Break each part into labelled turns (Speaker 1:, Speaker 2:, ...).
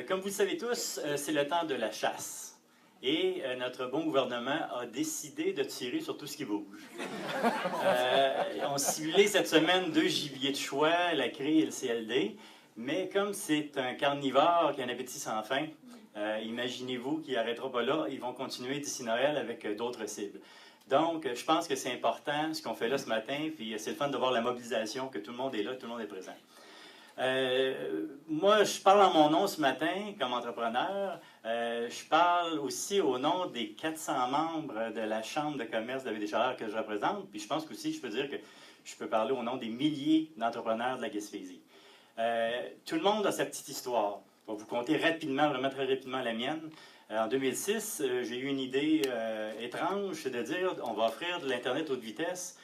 Speaker 1: Comme vous le savez tous, c'est le temps de la chasse. Et notre bon gouvernement a décidé de tirer sur tout ce qui bouge. On ciblé cette semaine 2 gibiers de choix, la crie et le CLD. Mais comme c'est un carnivore qui a un appétit sans fin, imaginez-vous qu'il n'arrêtera pas là. Ils vont continuer d'ici Noël avec d'autres cibles. Donc, je pense que c'est important ce qu'on fait là ce matin. Puis c'est le fun de voir la mobilisation, que tout le monde est là, tout le monde est présent. Moi, je parle en mon nom ce matin comme entrepreneur. Je parle aussi au nom des 400 membres de la Chambre de commerce de la Baie-des-Chaleurs que je représente. Puis je pense qu'aussi, je peux dire que je peux parler au nom des milliers d'entrepreneurs de la Gaspésie. Tout le monde a sa petite histoire. Je vais vous conter rapidement, vraiment très rapidement la mienne. En 2006, j'ai eu une idée étrange, c'est de dire on va offrir de l'Internet haute vitesse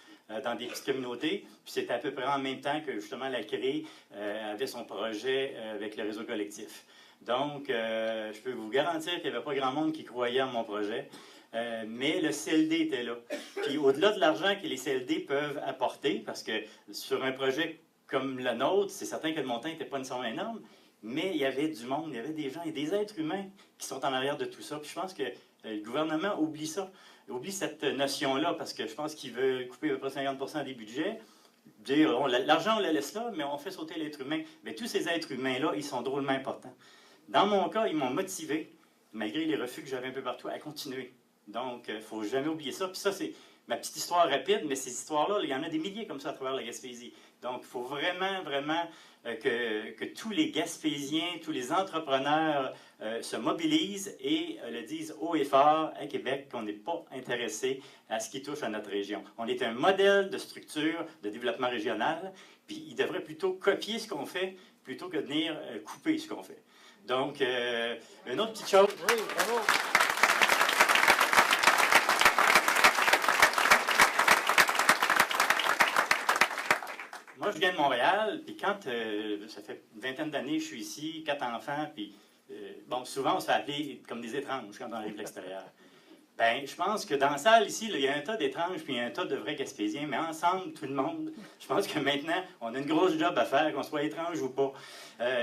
Speaker 1: dans des petites communautés. Puis c'était à peu près en même temps que justement la CRE avait son projet avec le réseau collectif. Donc, je peux vous garantir qu'il n'y avait pas grand monde qui croyait en mon projet. Mais le CLD était là. Puis au-delà de l'argent que les CLD peuvent apporter, parce que sur un projet comme le nôtre, c'est certain que le montant n'était pas nécessairement énorme, mais il y avait du monde, il y avait des gens et des êtres humains qui sont en arrière de tout ça. Puis je pense que le gouvernement oublie ça, oublie cette notion-là, parce que je pense qu'il veut couper à peu près 50% des budgets, dire l'argent on le laisse là, mais on fait sauter l'être humain. Mais tous ces êtres humains-là, ils sont drôlement importants. Dans mon cas, ils m'ont motivé, malgré les refus que j'avais un peu partout, à continuer. Donc, il ne faut jamais oublier ça. Puis ça, c'est ma petite histoire rapide, mais ces histoires-là, il y en a des milliers comme ça à travers la Gaspésie. Donc, il faut vraiment, vraiment que tous les Gaspésiens, tous les entrepreneurs se mobilisent et le disent haut et fort à Québec qu'on n'est pas intéressé à ce qui touche à notre région. On est un modèle de structure de développement régional, puis ils devraient plutôt copier ce qu'on fait plutôt que de venir couper ce qu'on fait. Donc, une autre petite chose.
Speaker 2: Oui, bravo.
Speaker 1: Moi, je viens de Montréal, puis quand ça fait une vingtaine d'années que je suis ici, 4 enfants, puis bon, souvent on se fait appeler comme des étranges quand on arrive de l'extérieur. Ben, je pense que dans la salle ici, là, il y a un tas d'étranges, puis il y a un tas de vrais Gaspésiens, mais ensemble, tout le monde, je pense que maintenant, on a une grosse job à faire, qu'on soit étrange ou pas.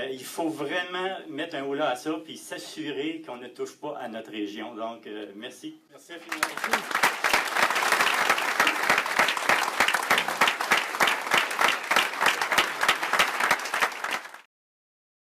Speaker 1: Il faut vraiment mettre un haut-là à ça, puis s'assurer qu'on ne touche pas à notre région. Donc, merci.
Speaker 2: Merci infiniment.